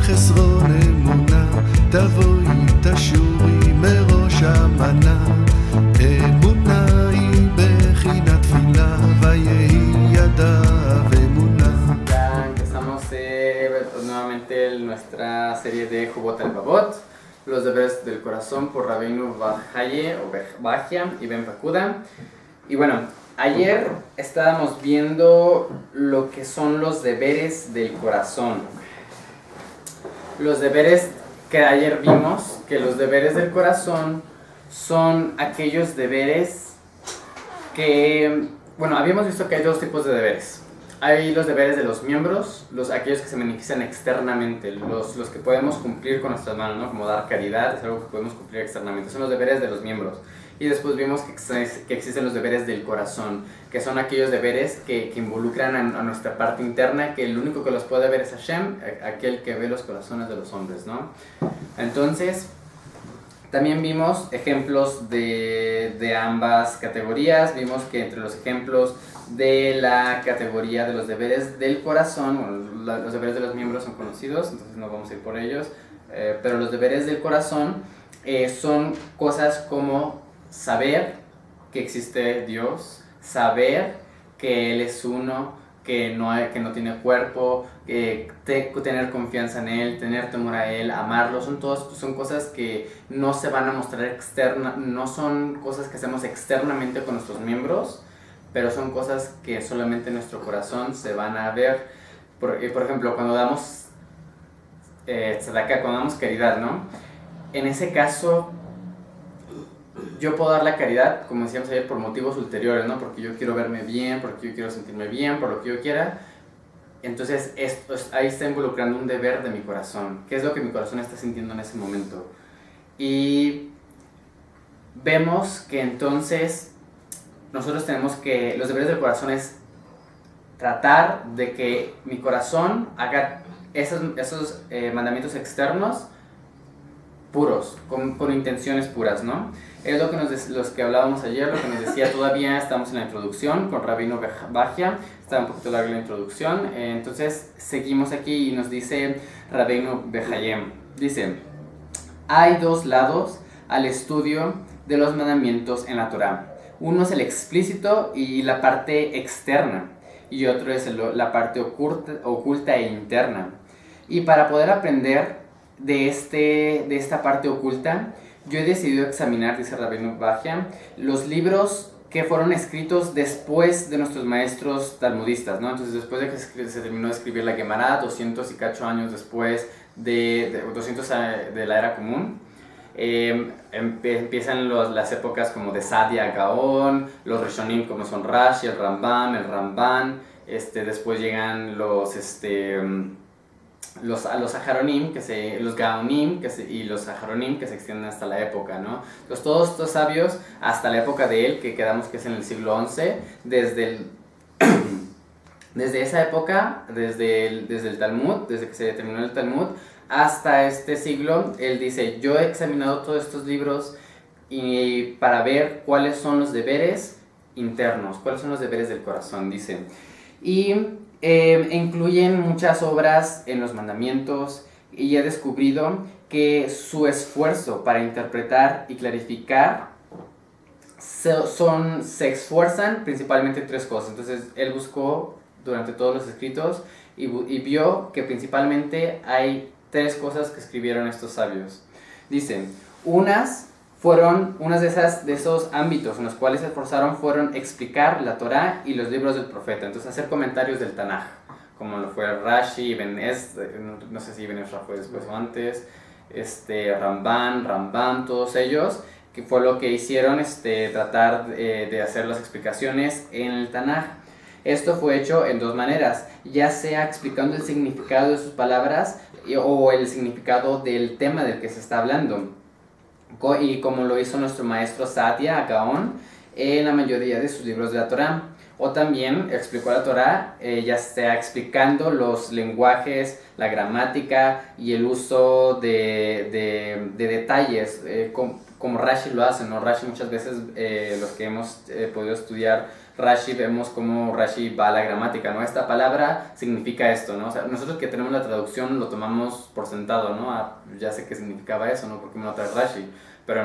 חסרון אמונה, תבואי תשורי מראש המנה. אמונה היא בחינת תפילה, ויהי ידיו אמונה. Ya empezamos nuevamente nuestra serie de Jubot al-Babot, los deberes del corazón por Rabbeinu Bahaye o Bahia y Ben Pakuda. Y bueno, ayer estábamos viendo lo que son los deberes del corazón. Los deberes que ayer vimos, que los deberes del corazón son aquellos deberes que, bueno, habíamos visto que hay dos tipos de deberes. Hay los deberes de los miembros, aquellos que se manifiestan externamente, los que podemos cumplir con nuestras manos, ¿no? Como dar caridad, es algo que podemos cumplir externamente, son los deberes de los miembros. Y después vimos que existen los deberes del corazón, que son aquellos deberes que involucran a nuestra parte interna, que el único que los puede ver es Hashem, aquel que ve los corazones de los hombres, ¿no? Entonces, también vimos ejemplos de ambas categorías. Vimos que entre los ejemplos de la categoría de los deberes del corazón, bueno, los deberes de los miembros son conocidos, entonces no vamos a ir por ellos, pero los deberes del corazón son cosas como saber que existe Dios, saber que Él es uno, que no tiene cuerpo, tener confianza en Él, tener temor a Él, amarlo, son cosas que no se van a mostrar externa, no son cosas que hacemos externamente con nuestros miembros, pero son cosas que solamente en nuestro corazón se van a ver. Por ejemplo, cuando damos tzedakah, cuando damos caridad, ¿no? En ese caso, yo puedo dar la caridad, como decíamos ayer, por motivos ulteriores, ¿no? Porque yo quiero verme bien, porque yo quiero sentirme bien, por lo que yo quiera. Entonces, ahí está involucrando un deber de mi corazón. ¿Qué es lo que mi corazón está sintiendo en ese momento? Y vemos que entonces nosotros tenemos que, los deberes del corazón es tratar de que mi corazón haga esos mandamientos externos puros, con intenciones puras, ¿no? Es lo que los que hablábamos ayer, lo que nos decía, todavía estamos en la introducción con Rabbeinu Bahia, está un poquito larga la introducción, entonces seguimos aquí y nos dice Rabbeinu Bahayem, dice: hay dos lados al estudio de los mandamientos en la Torá. Uno es el explícito y la parte externa, y otro es la parte oculta e interna. Y para poder aprender de esta parte oculta, yo he decidido examinar, dice Rabbeinu Bahia, los libros que fueron escritos después de nuestros maestros talmudistas, ¿no? Entonces, después de que se terminó de escribir la Gemara, 200 y cacho años después 200 de la era común, empiezan las épocas como de Sadia Gaón, los Rishonim como son Rashi, el Ramban, después llegan los Aharonim, los Gaonim y los Aharonim que se extienden hasta la época, ¿no? Entonces todos estos sabios hasta la época de él, que quedamos que es en el siglo XI, desde esa época, desde el Talmud, desde que se terminó el Talmud, hasta este siglo, él dice: yo he examinado todos estos libros y para ver cuáles son los deberes internos, cuáles son los deberes del corazón, dice. Y incluyen muchas obras en los mandamientos, y he descubrido que su esfuerzo para interpretar y clarificar se esfuerzan principalmente en tres cosas. Entonces él buscó durante todos los escritos y vio que principalmente hay tres cosas que escribieron estos sabios. Dice, unas de esos ámbitos en los cuales se esforzaron fueron explicar la Torá y los libros del profeta, entonces hacer comentarios del Tanaj, como lo fue Rashi, Ibn no sé si Ibn Ezra fue después o antes, Ramban, todos ellos, que fue lo que hicieron, tratar de hacer las explicaciones en el Tanaj. Esto fue hecho en dos maneras, ya sea explicando el significado de sus palabras o el significado del tema del que se está hablando, y como lo hizo nuestro maestro Sadia Gaón en la mayoría de sus libros de la Torá. O también explicó la Torá, ya sea explicando los lenguajes, la gramática y el uso de detalles, como Rashi lo hace, ¿no? Rashi muchas veces, los que hemos podido estudiar Rashi vemos cómo Rashi va a la gramática, ¿no? Esta palabra significa esto, ¿no? O sea, nosotros que tenemos la traducción lo tomamos por sentado, ¿no? Ah, ya sé qué significaba eso, ¿no? Porque me lo trae Rashi, pero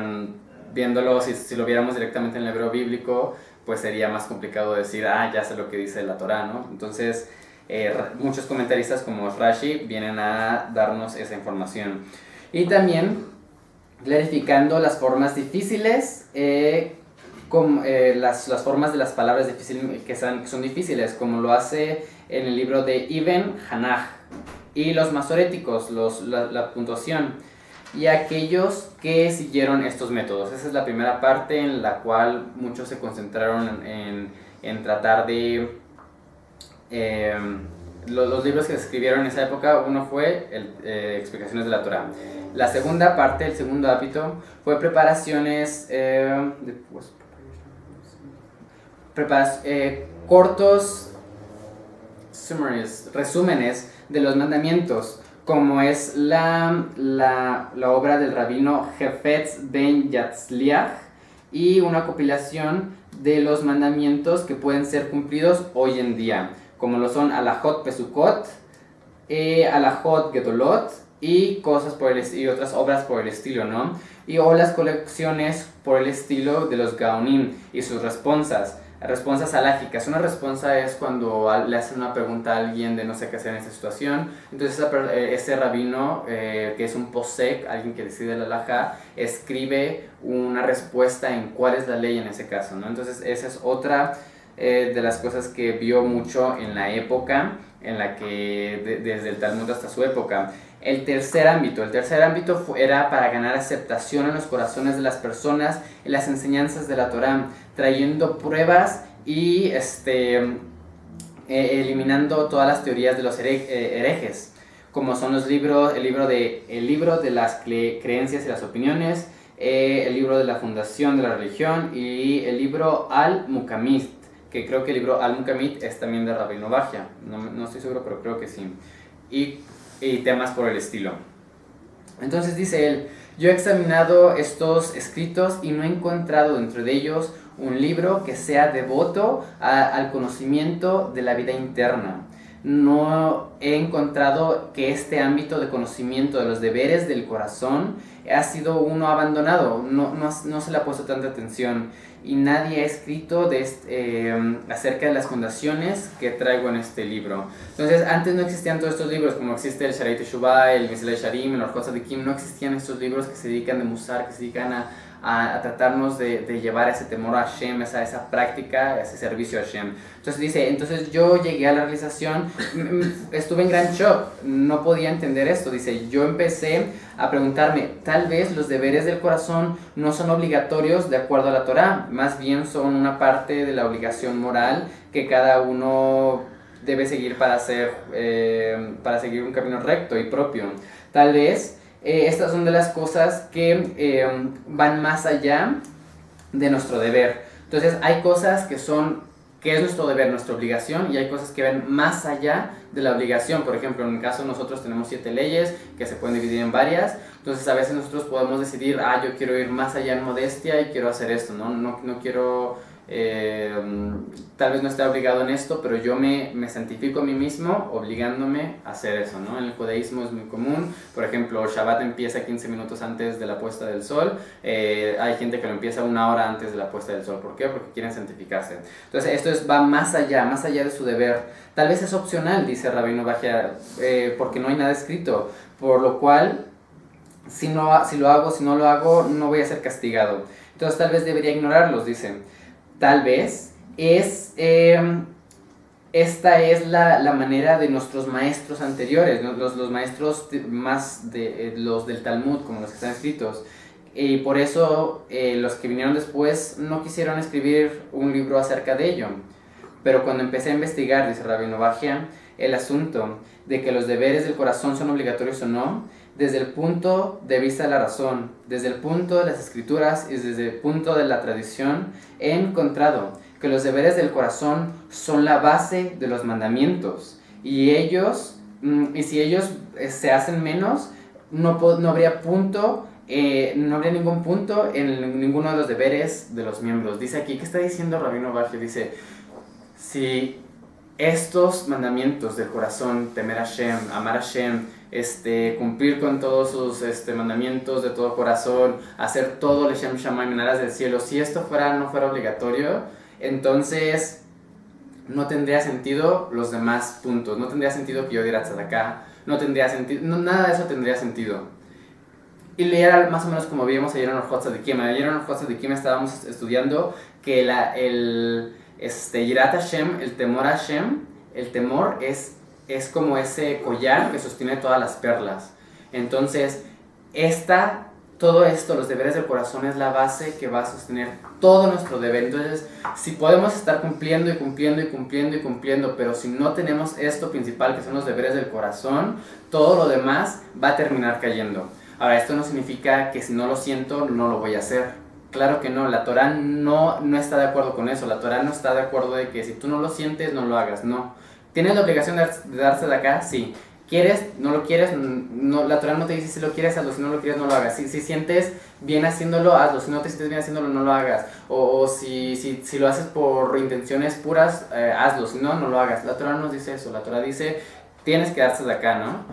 viéndolo, si lo viéramos directamente en el hebreo bíblico, pues sería más complicado decir, ya sé lo que dice la Torá, ¿no? Entonces, muchos comentaristas como Rashi vienen a darnos esa información. Y también clarificando las formas difíciles, las formas de las palabras difíciles que son difíciles, como lo hace en el libro de Ibn Hanach, y los masoréticos, la puntuación, y aquellos que siguieron estos métodos. Esa es la primera parte en la cual muchos se concentraron en tratar de... los libros que se escribieron en esa época, uno fue Explicaciones de la Torá. La segunda parte, el segundo hábito, fue preparaciones, cortos summaries, resúmenes de los mandamientos, como es la obra del rabino Hefetz Ben Yatzliach, y una compilación de los mandamientos que pueden ser cumplidos hoy en día, como lo son Alajot Pesukot, Alajot Gedolot, y cosas y otras obras por el estilo, ¿no? O las colecciones por el estilo de los Gaonim y sus responsas alágicas. Una respuesta es cuando le hacen una pregunta a alguien de no sé qué hacer en esta situación. Entonces ese rabino, que es un posek, alguien que decide la halajá, escribe una respuesta en cuál es la ley en ese caso, ¿no? Entonces esa es otra de las cosas que vio mucho en la época, en la que desde el Talmud hasta su época. El tercer ámbito era para ganar aceptación en los corazones de las personas en las enseñanzas de la Torá, trayendo pruebas y eliminando todas las teorías de los herejes, como son el libro de las creencias y las opiniones, el libro de la fundación de la religión y el libro Al-Mukamit, que creo que el libro Al-Mukamit es también de Rabbeinu Bachya, no estoy seguro, pero creo que sí, y temas por el estilo. Entonces dice él: yo he examinado estos escritos y no he encontrado dentro de ellos un libro que sea devoto al conocimiento de la vida interna. No he encontrado que este ámbito de conocimiento de los deberes del corazón ha sido uno abandonado, no se le ha puesto tanta atención, y nadie ha escrito acerca de las fundaciones que traigo en este libro. Entonces, antes no existían todos estos libros, como existe el Sharai Teshuvah, el Mesillat Yesharim, el Orchot Tzadikim. No existían estos libros que se dedican de musar, que se dedican a tratarnos de llevar ese temor a Hashem, esa práctica, ese servicio a Hashem. Entonces yo llegué a la realización, estuve en gran shock, no podía entender esto. Dice, yo empecé a preguntarme, tal vez los deberes del corazón no son obligatorios de acuerdo a la Torá, más bien son una parte de la obligación moral que cada uno debe seguir para seguir un camino recto y propio. Tal vez estas son de las cosas que van más allá de nuestro deber. Entonces hay cosas que es nuestro deber, nuestra obligación, y hay cosas que van más allá de la obligación. Por ejemplo, en mi caso nosotros tenemos 7 leyes que se pueden dividir en varias. Entonces a veces nosotros podemos decidir, yo quiero ir más allá en modestia y quiero hacer esto, no quiero... tal vez no esté obligado en esto, pero yo me santifico a mí mismo obligándome a hacer eso, ¿no? En el judaísmo es muy común. Por ejemplo, Shabbat empieza 15 minutos antes de la puesta del sol. Hay gente que lo empieza 1 hora antes de la puesta del sol. ¿Por qué? Porque quieren santificarse. Entonces esto va más allá de su deber. Tal vez es opcional, dice Rabbeinu Bachya, porque no hay nada escrito, por lo cual si no lo hago, no voy a ser castigado. Entonces tal vez debería ignorarlos, dice. Tal vez esta es la manera de nuestros maestros anteriores, ¿no? los maestros más los del Talmud, como los que están escritos. Y por eso los que vinieron después no quisieron escribir un libro acerca de ello. Pero cuando empecé a investigar, dice Rabbeinu Bachya, el asunto de que los deberes del corazón son obligatorios o no, desde el punto de vista de la razón, desde el punto de las escrituras y desde el punto de la tradición, he encontrado que los deberes del corazón son la base de los mandamientos, y si ellos se hacen menos, no habría ningún punto en ninguno de los deberes de los miembros. Dice aquí, ¿qué está diciendo Rabbeinu Bachya? Dice, si estos mandamientos del corazón, temer a Hashem, amar a Hashem, cumplir con todos sus mandamientos de todo corazón, hacer todo Leshem Shamayim en aras del cielo, si esto no fuera obligatorio, entonces no tendría sentido los demás puntos, no tendría sentido que yo diera tzedakah, no tendría sentido, nada de eso tendría sentido. Y era más o menos como vimos ayer en Orjot Tzadikim. Ayer en Orjot Tzadikim estábamos estudiando que Yirat Hashem, el temor a Hashem, el temor es como ese collar que sostiene todas las perlas. Entonces, todo esto, los deberes del corazón, es la base que va a sostener todo nuestro deber. Entonces, si podemos estar cumpliendo y cumpliendo y cumpliendo y cumpliendo, pero si no tenemos esto principal, que son los deberes del corazón, todo lo demás va a terminar cayendo. Ahora, esto no significa que si no lo siento, no lo voy a hacer. Claro que no, la Torah no está de acuerdo con eso. La Torah no está de acuerdo de que si tú no lo sientes, no lo hagas, no. ¿Tienes la obligación de darse de acá? Sí. ¿Quieres? ¿No lo quieres? No, la Torah no te dice si lo quieres, hazlo. Si no lo quieres, no lo hagas. Si sientes bien haciéndolo, hazlo. Si no te sientes bien haciéndolo, no lo hagas. O si lo haces por intenciones puras, hazlo. Si no, no lo hagas. La Torah no nos dice eso. La Torah dice, tienes que darse de acá, ¿no?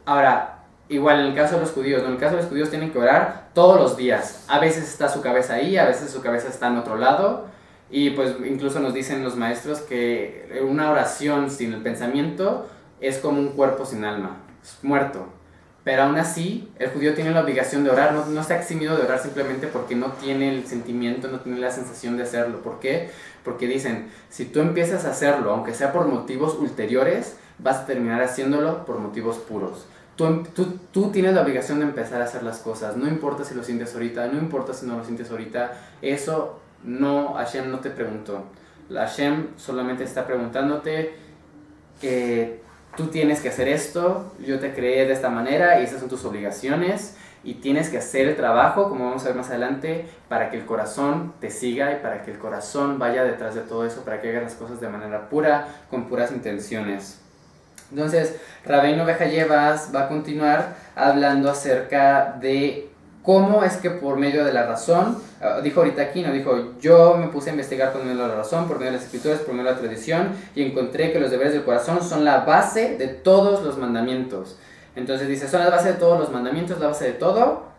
Ahora, igual en el caso de los judíos, ¿no? En el caso de los judíos tienen que orar todos los días. A veces está su cabeza ahí, a veces su cabeza está en otro lado. Y pues incluso nos dicen los maestros que una oración sin el pensamiento es como un cuerpo sin alma, es muerto. Pero aún así, el judío tiene la obligación de orar, no está eximido de orar simplemente porque no tiene el sentimiento, no tiene la sensación de hacerlo. ¿Por qué? Porque dicen, si tú empiezas a hacerlo, aunque sea por motivos ulteriores, vas a terminar haciéndolo por motivos puros. Tú tienes la obligación de empezar a hacer las cosas, no importa si lo sientes ahorita, no importa si no lo sientes ahorita, eso no, Hashem no te preguntó. Hashem solamente está preguntándote que tú tienes que hacer esto, yo te creé de esta manera y esas son tus obligaciones y tienes que hacer el trabajo, como vamos a ver más adelante, para que el corazón te siga y para que el corazón vaya detrás de todo eso, para que hagas las cosas de manera pura, con puras intenciones. Entonces, Rabbeinu Behaye va a continuar hablando acerca de cómo es que por medio de la razón, dijo ahorita aquí, no dijo, yo me puse a investigar por medio de la razón, por medio de las escrituras, por medio de la tradición, y encontré que los deberes del corazón son la base de todos los mandamientos. Entonces dice, son la base de todos los mandamientos, la base de todo,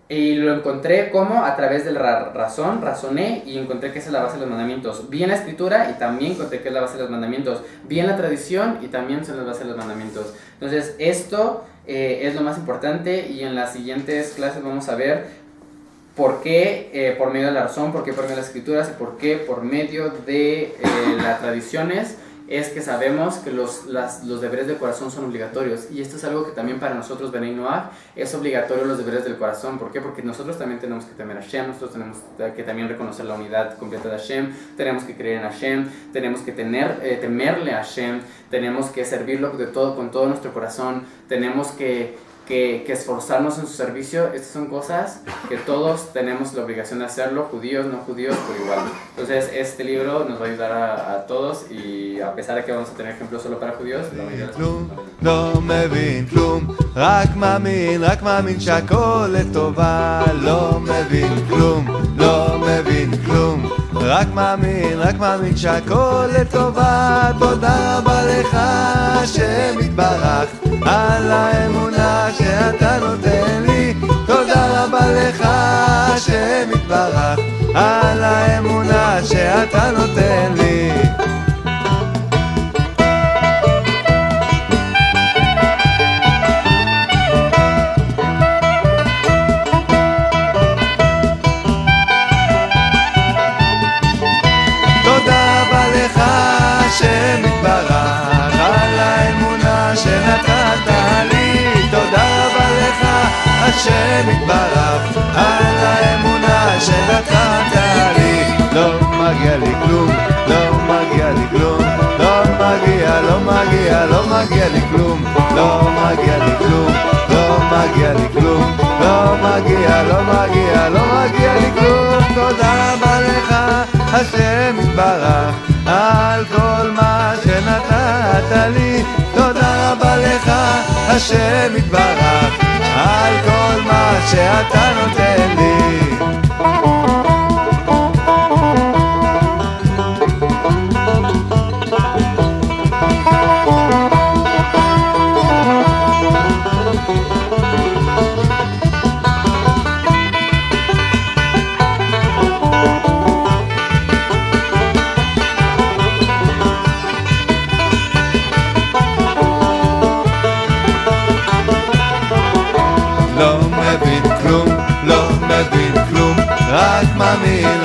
y lo encontré como a través de la razón, razoné y encontré que esa es la base de los mandamientos. Vi en la escritura y también encontré que es la base de los mandamientos. Vi en la tradición y también son la base de los mandamientos. Entonces esto es lo más importante y en las siguientes clases vamos a ver por qué por medio de la razón, por qué por medio de las escrituras y por qué por medio de las tradiciones es que sabemos que los deberes del corazón son obligatorios. Y esto es algo que también para nosotros, Benei Noach, es obligatorio los deberes del corazón. ¿Por qué? Porque nosotros también tenemos que temer a Hashem, nosotros tenemos que también reconocer la unidad completa de Hashem, tenemos que creer en Hashem, tenemos que temerle a Hashem, tenemos que servirlo con todo nuestro corazón, tenemos que esforzarnos en su servicio. Estas son cosas que todos tenemos la obligación de hacerlo, judíos, no judíos, por igual. Entonces este libro nos va a ayudar a todos y a pesar de que vamos a tener ejemplos solo para judíos, la mayoría de לא מבין כלום, רק מאמין שהכל לטובה. לא מבין כלום, לא מבין כלום, רק מאמין שהכל לטובה. תודה רבה לך השם יתברך על האמונה שאתה נותן לי. תודה רבה לך השם יתברך על האמונה שאתה נותן לי. השם יתברך על האמונה שנתת לי. תודה רבה לך השם יתברך על האמונה שנתת לי. לא מגיע לי כלום, לא מגיע לי כלום, לא מגיע לי כלום, לא מגיע לי כלום, לא מגיע לי כלום, לא מגיע לי כלום. תודה רבה לך השם יתברך על כל מה שנתת לי. תודה רבה לך השם יתברך על כל מה שאתה נותן לי.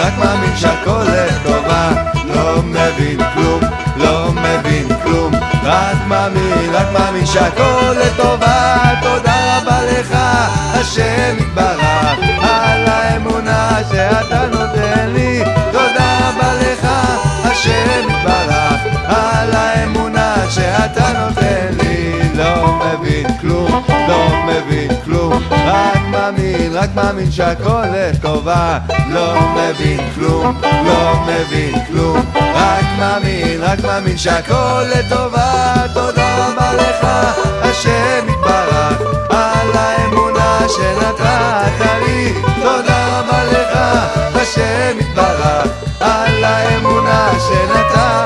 רק מאמין שהכל לטובה. לא מבין כלום, לא מבין כלום, רק מאמין שהכל לטובה. תודה רבה לך השם יתברך על האמונה שאתה נותן לי. תודה רבה לך השם יתברך על האמונה שאתה נותן לי. לא מבין כלום, לא מבין כלום, רק מאמין שהכל לטובה. לא מבין כלום, לא מבין כלום, רק מאמין שהכל לטובה. תודה רבה לך השם יתברך על האמונה שנתת לי. תודה רבה לך השם יתברך על האמונה שנתת